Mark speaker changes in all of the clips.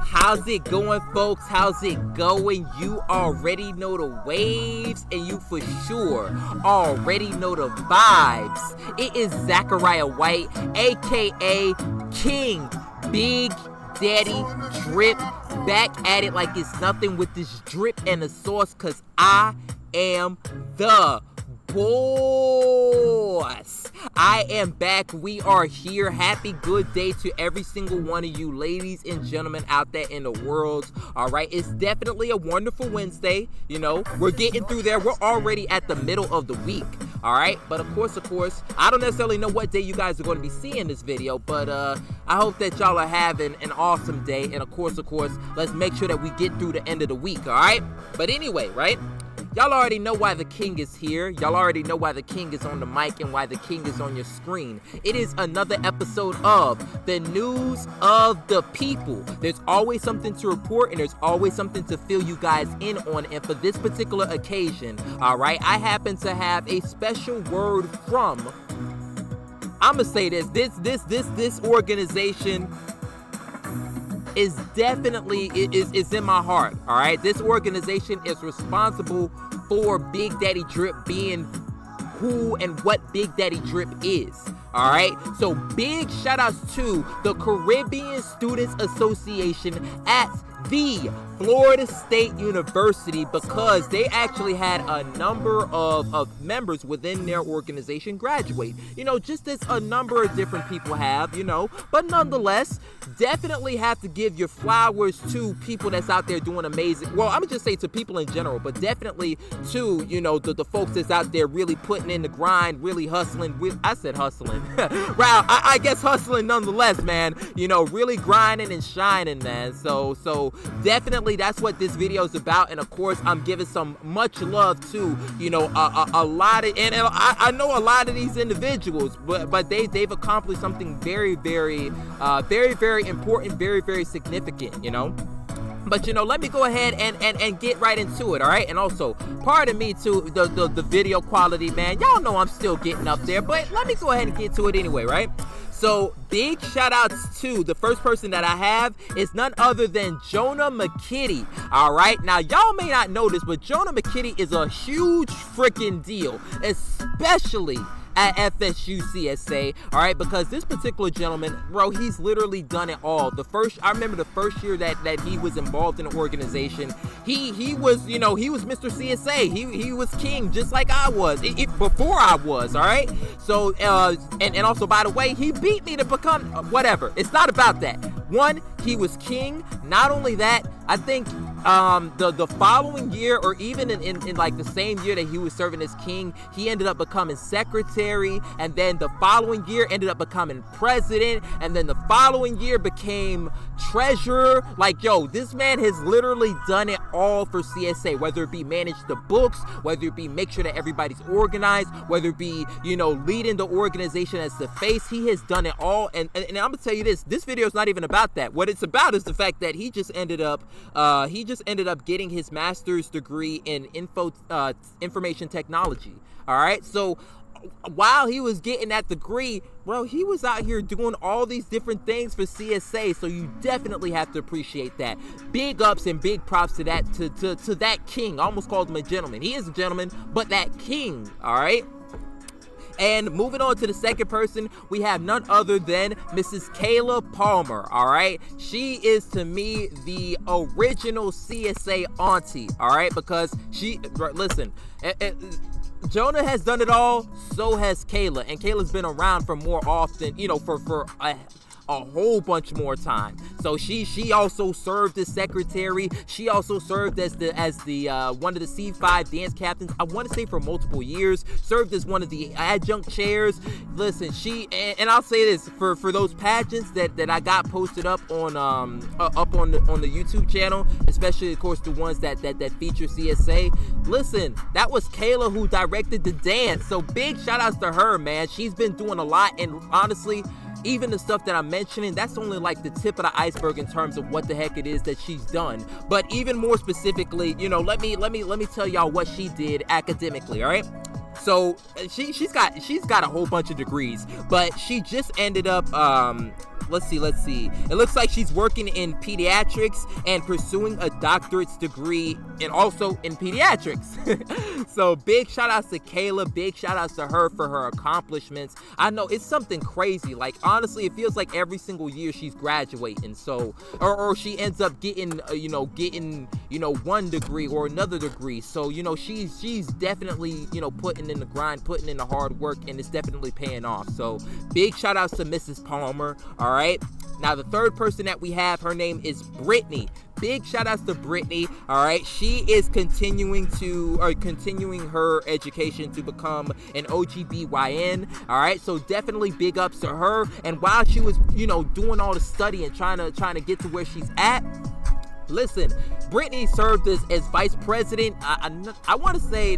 Speaker 1: How's it going, folks? How's it going? You already know the waves, and you for sure already know the vibes. It is Zachariah White, aka King Big Daddy Drip, back at it like it's nothing with this drip and the sauce, cause I am the boss. I am back. We are here. Happy good day to every single one of you ladies and gentlemen out there in the world. All right, it's definitely a wonderful Wednesday. You know, we're getting through there. We're already at the middle of the week. All right, but of course, I don't necessarily know what day you guys are going to be seeing this video, but I hope that y'all are having an awesome day. And of course, let's make sure that we get through the end of the week. All right, but anyway, right? Y'all already know why the king is here. Y'all already know why the king is on the mic and why the king is on your screen. It is another episode of the News of the People. There's always something to report, and there's always something to fill you guys in on. And for this particular occasion, all right, I happen to have a special word from, I'm gonna say this organization is definitely is in my heart. All right, this organization is responsible for Big Daddy Drip being who and what Big Daddy Drip is. All right, so big shout outs to the Caribbean Students Association at the Florida State University, because they actually had a number of members within their organization graduate. You know, just as a number of different people have, you know, but nonetheless, definitely have to give your flowers to people that's out there doing amazing. Well, I'm gonna just say to people in general, but definitely to, you know, the folks that's out there really putting in the grind, really hustling. I said hustling. Wow, I guess hustling nonetheless, man. You know, really grinding and shining, man. So definitely that's what this video is about. And of course, I'm giving some much love to, you know, a lot of, and I know a lot of these individuals, but they've accomplished something very important, very significant, you know. But, you know, let me go ahead and get right into it, all right? And also, pardon me, too, the video quality, man. Y'all know I'm still getting up there, but let me go ahead and get to it anyway, right? So, big shout-outs to the first person that I have is none other than Jonah McKitty, all right? Now, y'all may not know this, but Jonah McKitty is a huge freaking deal, especially at FSU CSA, all right, because this particular gentleman, bro, he's literally done it all. I remember the first year that he was involved in the organization, he was, you know, he was Mr. CSA. He was king, just like I was, before I was, all right? So, and also, by the way, he beat me to become, whatever. It's not about that. One, he was king. Not only that, I think the following year, or even in like the same year that he was serving as king, he ended up becoming secretary, and then the following year ended up becoming president, and then the following year became treasurer. Like, yo, this man has literally done it all for CSA, whether it be manage the books, whether it be make sure that everybody's organized, whether it be, you know, leading the organization as the face. He has done it all, and I'm gonna tell you this video is not even about that. What it's about is the fact that he just ended up getting his master's degree in information technology. All right, so while he was getting that degree, bro, he was out here doing all these different things for CSA, so you definitely have to appreciate that. Big ups and big props to that, to that king. I almost called him a gentleman. He is a gentleman, but that king, all right? And moving on to the second person, we have none other than Mrs. Kayla Palmer, all right? She is, to me, the original CSA auntie, all right? Because listen, Jonah has done it all, so has Kayla. And Kayla's been around for more often, you know, for a whole bunch more time. So she also served as secretary. She also served as the one of the C5 dance captains, I want to say, for multiple years. Served as one of the adjunct chairs. Listen, and I'll say this, for those pageants that I got posted up on the YouTube channel, especially of course the ones that feature CSA. Listen, that was Kayla who directed the dance. So big shout outs to her, man. She's been doing a lot, and honestly, even the stuff that I'm mentioning, that's only like the tip of the iceberg in terms of what the heck it is that she's done. But even more specifically, you know, let me tell y'all what she did academically, all right? So she's got a whole bunch of degrees, but she just ended up let's see. It looks like she's working in pediatrics and pursuing a doctorate's degree and also in pediatrics. So big shout outs to Kayla, big shout outs to her for her accomplishments. I know it's something crazy. Like, honestly, it feels like every single year she's graduating. So, or she ends up getting one degree or another degree. So, she's definitely, putting in the grind, putting in the hard work, and it's definitely paying off. So big shout outs to Mrs. Palmer. All right. Now, the third person that we have, her name is Brittany. Big shout outs to Brittany. All right. She is continuing her education to become an OGBYN. All right. So definitely big ups to her. And while she was, doing all the study and trying to get to where she's at, listen, Brittany served as vice president. I want to say,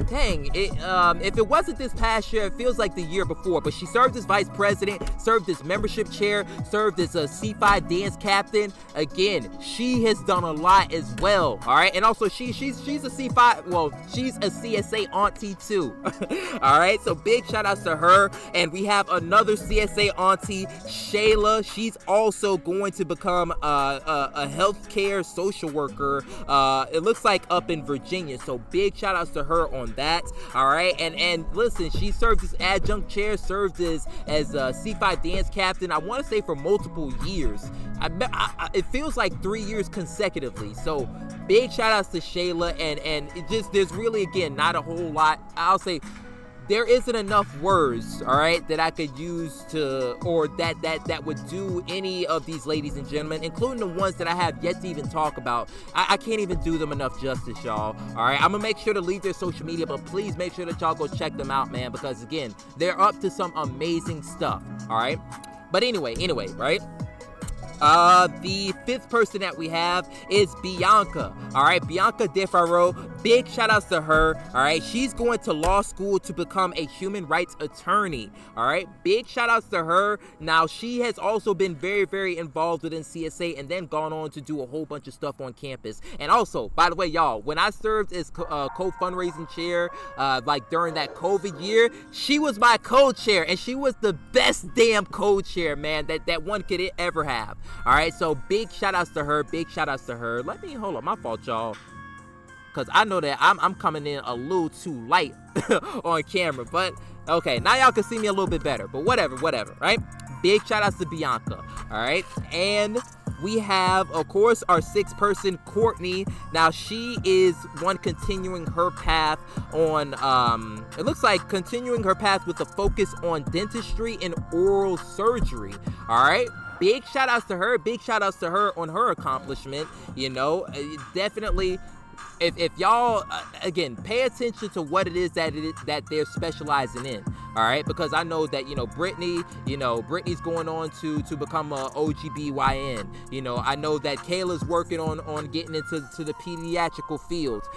Speaker 1: dang, if it wasn't this past year, it feels like the year before. But she served as vice president, served as membership chair, served as a C5 dance captain. Again, she has done a lot as well. All right, and also she's a C5. Well, she's a CSA auntie too. All right, so big shout outs to her. And we have another CSA auntie, Shayla. She's also going to become a healthcare social worker. It looks like up in Virginia. So big shout outs to her on that. All right, and listen, she served as adjunct chair, served as a C5 dance captain. I want to say for multiple years. It feels like 3 years consecutively. So big shout outs to Shayla, and it just, there's really, again, not a whole lot. I'll say there isn't enough words, all right, that I could use to, or that would do any of these ladies and gentlemen, including the ones that I have yet to even talk about. I can't even do them enough justice, y'all. All right, I'm gonna make sure to leave their social media, but please make sure that y'all go check them out, man, because again, they're up to some amazing stuff. All right, but anyway, right? The fifth person that we have is Bianca. All right, Bianca DeFaro. Big shout outs to her. All right, she's going to law school to become a human rights attorney. All right, big shout outs to her. Now, she has also been very, very involved within CSA and then gone on to do a whole bunch of stuff on campus. And also, by the way, y'all, when I served as co-fundraising chair, like during that COVID year, she was my co-chair, and she was the best damn co-chair, man, that one could ever have. All right, so big shout outs to her. Big shout outs to her. Let me hold up. My fault, y'all, because I know that I'm coming in a little too light on camera. But okay, now y'all can see me a little bit better. But whatever, right? Big shout outs to Bianca. All right, and we have, of course, our sixth person, Courtney. Now, she is one continuing her path on, it looks like continuing her path with a focus on dentistry and oral surgery. All right. Big shout outs to her. Big shout outs to her on her accomplishment. Definitely. If y'all, again, pay attention to what it is that they're specializing in, all right? Because I know that, Brittany's going on to become a OGBYN. I know that Kayla's working on getting into the pediatrical field.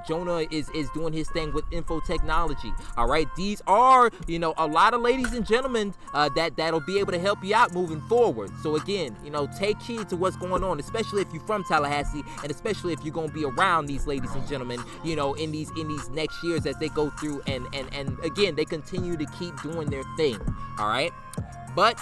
Speaker 1: Jonah is doing his thing with info technology, all right? These are, a lot of ladies and gentlemen that'll be able to help you out moving forward. So again, take heed to what's going on, especially if you're from Tallahassee, and especially if you're going to be around these ladies and gentlemen, in these next years as they go through, and again, they continue to keep doing their thing. All right, but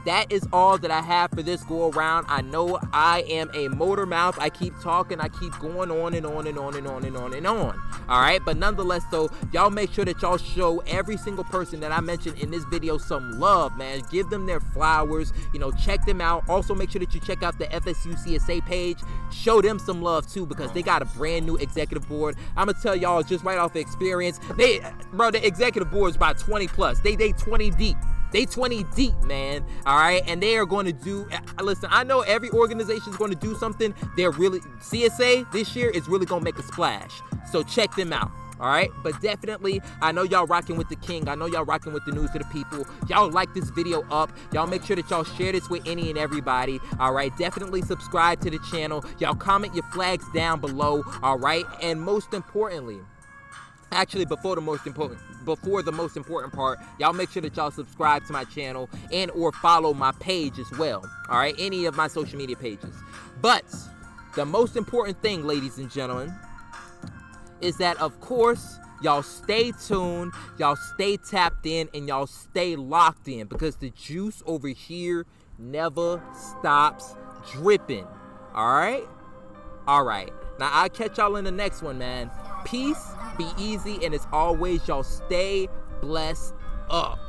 Speaker 1: that is all that I have for this go around. I know I am a motor mouth. I keep talking. I keep going on and on and on and on and on and on. All right. But nonetheless, though, y'all make sure that y'all show every single person that I mentioned in this video some love, man. Give them their flowers. Check them out. Also, make sure that you check out the FSU CSA page. Show them some love, too, because they got a brand new executive board. I'm going to tell y'all just right off experience. The executive board is about 20 plus. They 20 deep. They 20 deep, man. All right, and they are going to do. Listen, I know every organization is going to do something. CSA this year is really going to make a splash. So check them out. All right, but definitely, I know y'all rocking with the king. I know y'all rocking with the news to the people. Y'all like this video up. Y'all make sure that y'all share this with any and everybody. All right, definitely subscribe to the channel. Y'all comment your flags down below. All right, and most importantly, actually, before the most important part, y'all make sure that y'all subscribe to my channel and or follow my page as well. All right, any of my social media pages. But the most important thing, ladies and gentlemen, is that, of course, Y'all stay tuned, y'all stay tapped in, and y'all stay locked in, because the juice over here never stops dripping. All right. Now I'll catch y'all in the next one, man. Peace, be easy, and as always, y'all stay blessed up.